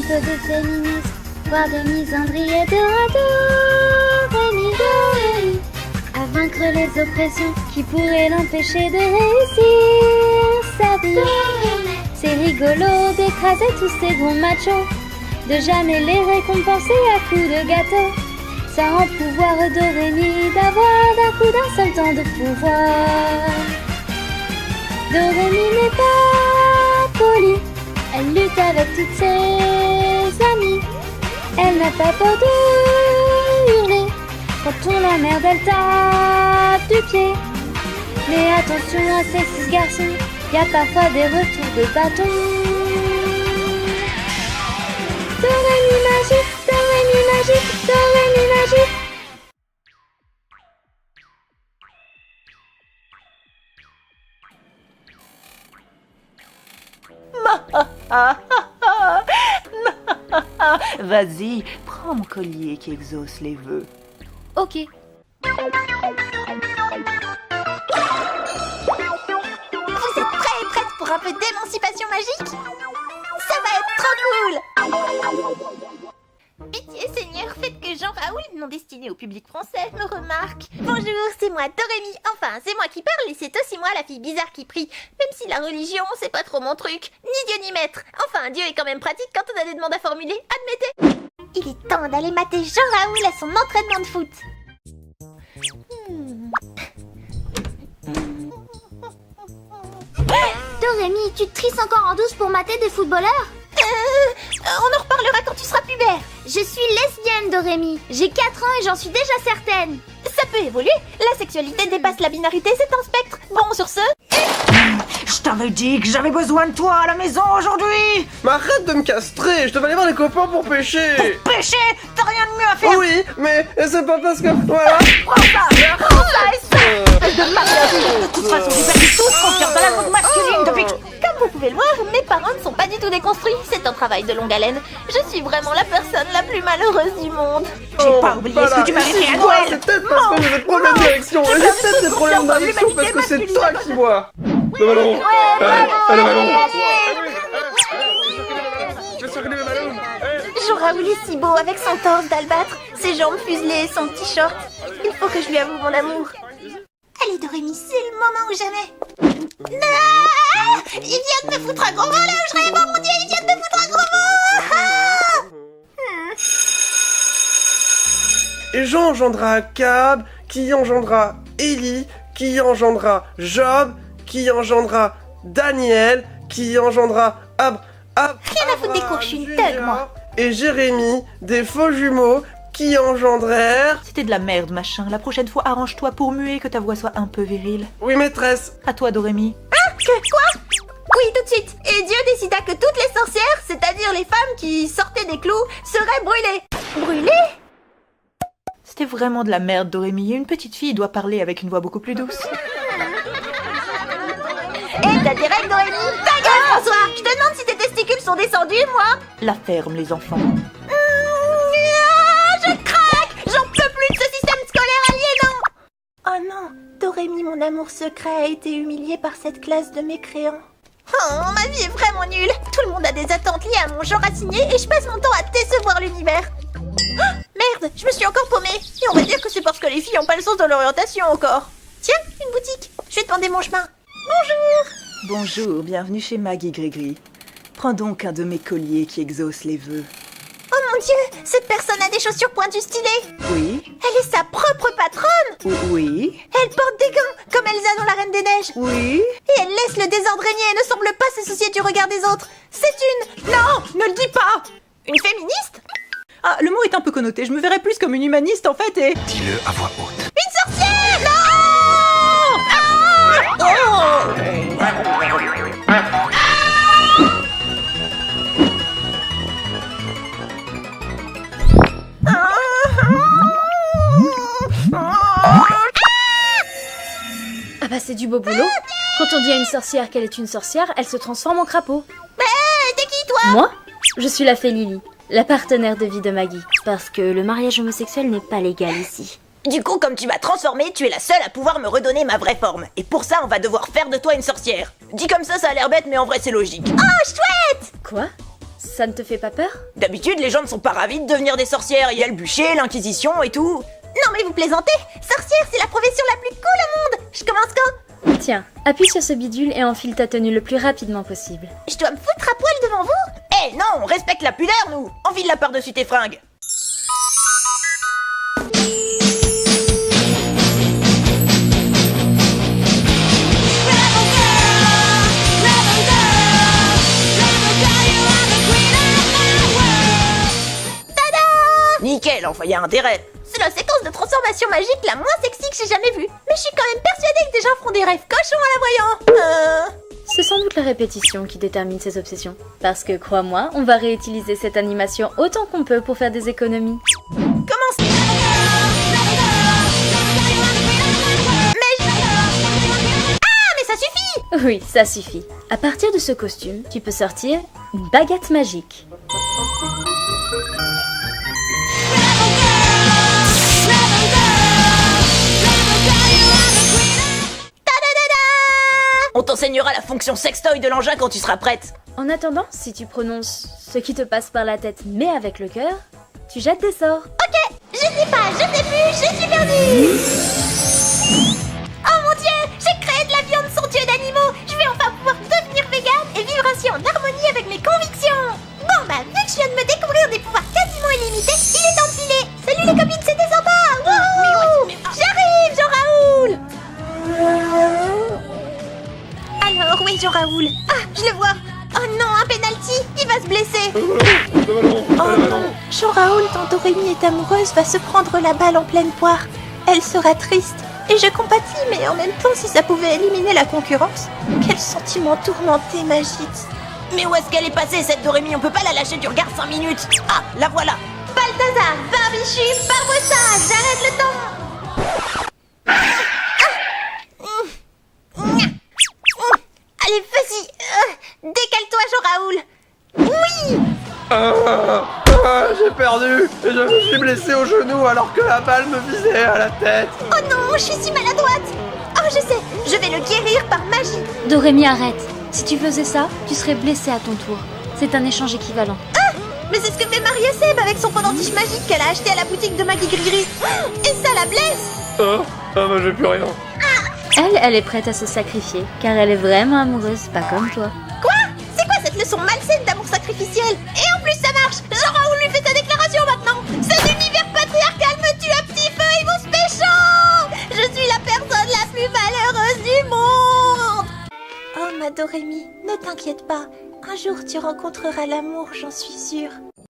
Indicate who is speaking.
Speaker 1: peu de féminisme, voire de misandrie et de Dorémy, à vaincre les oppressions qui pourraient l'empêcher de réussir sa vie. C'est rigolo d'écraser tous ces gros machos, de jamais les récompenser à coups de gâteau. Ça rend pouvoir Dorémy d'avoir d'un coup d'un seul temps de pouvoir. Dorémy n'est pas polie, elle lutte avec toutes ses amies. Elle n'a pas peur de hurler quand on l'emmerde, elle tape du pied. Mais attention à ces 6 garçons, y a parfois des retours de bâton. Dorémy magique, Dorémy magique, Dorémy magique.
Speaker 2: Vas-y, prends mon collier qui exauce les vœux.
Speaker 1: Ok.
Speaker 3: Vous êtes prêts et prêtes pour un peu d'émancipation magique? Ça va être trop cool! Pitié Seigneur, faites que Jean-Raoul, non destiné au public français, me remarque. Bonjour, c'est moi Dorémy, enfin c'est moi qui parle et c'est aussi moi la fille bizarre qui prie. Même si la religion, c'est pas trop mon truc, ni Dieu ni maître. Enfin, Dieu est quand même pratique quand on a des demandes à formuler, admettez. Il est temps d'aller mater Jean-Raoul à son entraînement de foot.
Speaker 1: Dorémy, tu te trisses encore en douce pour mater des footballeurs?
Speaker 3: On en reparlera quand tu seras pubère.
Speaker 1: Je suis lesbienne, Dorémy. J'ai 4 ans et j'en suis déjà certaine.
Speaker 3: Ça peut évoluer, la sexualité dépasse la binarité, c'est un spectre. Bon, sur ce...
Speaker 2: Je t'avais dit que j'avais besoin de toi à la maison aujourd'hui.
Speaker 4: Mais arrête de me castrer, je devais aller voir les copains pour pêcher.
Speaker 2: Pêcher, t'as rien de mieux à faire.
Speaker 4: Oui, mais c'est pas parce que... Voilà.
Speaker 2: Prends ça, de mariage. De toute façon, vous perdez tous confiance dans la mode masculine depuis que...
Speaker 3: Comme vous pouvez le voir, mes parents ne sont pas du tout déconstruits. C'est un travail de longue haleine. Je suis vraiment la personne la plus malheureuse du monde.
Speaker 2: J'ai pas oublié ce que tu m'avais fait à
Speaker 4: Quoi,
Speaker 2: Noël.
Speaker 4: c'est peut-être parce que j'ai des problèmes d'érection. J'ai peut-être des problèmes d'érection parce que c'est toi qui bois. Le ballon. Le ballon.
Speaker 3: Jean-Raoul est si beau avec son torse d'albâtre, ses jambes fuselées et son petit short. Il faut que je lui avoue mon amour. Allez Dorémy, c'est le moment ou jamais. Ah, il vient de me foutre un gros mot là où je rêve, oh mon dieu, il vient de me foutre un gros mot.
Speaker 4: Et Jean engendra Cab, qui engendra Élie, qui engendra Job, qui engendra Daniel, qui engendra
Speaker 3: Rien à foutre des cours, je suis une thug, moi.
Speaker 4: Et Jérémie, des faux jumeaux, qui engendrèrent...
Speaker 2: C'était de la merde, machin. La prochaine fois, arrange-toi pour muer, que ta voix soit un peu virile.
Speaker 4: Oui, maîtresse.
Speaker 2: À toi, Dorémy.
Speaker 3: Quoi? Oui, tout de suite. Et Dieu décida que toutes les sorcières, c'est-à-dire les femmes qui sortaient des clous, seraient brûlées. Brûlées?
Speaker 2: C'était vraiment de la merde, Dorémy. Une petite fille doit parler avec une voix beaucoup plus douce.
Speaker 3: Et t'as direct, Dorémy. Ta gueule, François. Je te demande si tes testicules sont descendus, moi.
Speaker 2: La ferme, les enfants.
Speaker 3: Je craque. J'en peux plus de ce système scolaire aliénant. Oh non, Dorémy, mon amour secret, a été humilié par cette classe de mécréants. Oh, ma vie est vraiment nulle. Tout le monde a des attentes liées à mon genre assigné et je passe mon temps à décevoir l'univers. Oh, merde, je me suis encore paumée. Et on va dire que c'est parce que les filles ont pas le sens de l'orientation encore. Tiens, une boutique. Je vais demander mon chemin. Bonjour.
Speaker 2: Bonjour, bienvenue chez Maggie Grégory. Prends donc un de mes colliers qui exauce les vœux.
Speaker 3: Oh mon dieu, cette personne a des chaussures pointues stylées.
Speaker 2: Oui,
Speaker 3: Elle est sa propre patronne.
Speaker 2: oui,
Speaker 3: Elle porte des gants, comme Elsa dans La Reine des Neiges.
Speaker 2: oui.
Speaker 3: Et elle laisse le désordre régner et ne semble pas se soucier du regard des autres. C'est une...
Speaker 2: Non, ne le dis pas.
Speaker 3: Une féministe?
Speaker 2: Ah, le mot est un peu connoté. Je me verrais plus comme une humaniste, en fait, et...
Speaker 5: Dis-le à voix haute.
Speaker 3: Une sorcière? Non!
Speaker 1: Ah bah c'est du beau boulot. Quand on dit à une sorcière qu'elle est une sorcière, elle se transforme en crapaud.
Speaker 3: T'es qui, toi?
Speaker 1: Moi, je suis la fée Lily, la partenaire de vie de Maggie. Parce que le mariage homosexuel n'est pas légal ici.
Speaker 6: Du coup, comme tu m'as transformée, tu es la seule à pouvoir me redonner ma vraie forme. Et pour ça, on va devoir faire de toi une sorcière. Dit comme ça a l'air bête, mais en vrai, c'est logique.
Speaker 3: Oh, chouette!
Speaker 1: Quoi? Ça ne te fait pas peur?
Speaker 6: D'habitude, les gens ne sont pas ravis de devenir des sorcières. Il y a le bûcher, l'inquisition et tout.
Speaker 3: Non mais vous plaisantez. Sorcière, c'est la profession la plus cool au monde. Je commence quand?
Speaker 1: Tiens, appuie sur ce bidule et enfile ta tenue le plus rapidement possible.
Speaker 3: Je dois me foutre à poil devant vous?
Speaker 6: Eh non, on respecte la pudeur, nous. Enfile la par-dessus tes fringues. Nickel, enfin y a intérêt.
Speaker 3: C'est la séquence de transformation magique la moins sexy que j'ai jamais vue. Mais je suis quand même persuadée que des gens font des rêves cochons en la voyant.
Speaker 1: C'est sans doute la répétition qui détermine ses obsessions. Parce que, crois-moi, on va réutiliser cette animation autant qu'on peut pour faire des économies.
Speaker 3: Comment c'est... mais ça suffit!
Speaker 1: Oui, ça suffit. À partir de ce costume, tu peux sortir une baguette magique.
Speaker 6: On t'enseignera la fonction sextoy de l'engin quand tu seras prête.
Speaker 1: En attendant, si tu prononces ce qui te passe par la tête mais avec le cœur, tu jettes des sorts.
Speaker 3: Ok, je sais pas, je sais plus, je suis perdue. Oh mon dieu, j'ai créé de la viande sans dieu d'animaux. Je vais enfin pouvoir devenir végane et vivre ainsi en harmonie avec mes convictions. Bon bah, vu que je viens de me découvrir des pouvoirs quasiment illimités, il est temps de filer. Salut les copines, c'était sympa. Wouhou. J'arrive, Jean-Raoul. Alors, où est Jean-Raoul? Ah, je le vois. Oh non, un penalty, il va se blesser. Oh non, Jean-Raoul, dont Dorémy est amoureuse, va se prendre la balle en pleine poire. Elle sera triste. Et je compatis, mais en même temps, si ça pouvait éliminer la concurrence, quel sentiment tourmenté m'agite.
Speaker 6: Mais où est-ce qu'elle est passée cette Dorémy? On peut pas la lâcher du regard 5 minutes. Ah, la voilà.
Speaker 3: Balthazar, Barbichu, Barbossa, j'arrête le temps. Allez, vas-y, décale-toi, Jean-Raoul. Oui.
Speaker 4: J'ai perdu et je me suis blessé au genou alors que la balle me visait à la tête.
Speaker 3: Oh non, je suis si maladroite. Oh, je sais, je vais le guérir par magie.
Speaker 1: Dorémy, arrête. Si tu faisais ça, tu serais blessé à ton tour. C'est un échange équivalent.
Speaker 3: Mais c'est ce que fait Maria Seb avec son pendentif magique qu'elle a acheté à la boutique de Maggie Grigri. Et ça la blesse.
Speaker 4: Bah j'ai plus rien.
Speaker 1: Elle est prête à se sacrifier, car elle est vraiment amoureuse, pas comme toi.
Speaker 3: Quoi? C'est quoi cette leçon malsaine d'amour sacrificiel? Et en plus ça marche. Jean-Raoul lui fait sa déclaration maintenant. Cet univers patriarcal me tue à petit feu et vous péchant. Je suis la personne la plus malheureuse du monde. Oh ma Dorémy, ne t'inquiète pas. Un jour tu rencontreras l'amour, j'en suis sûre.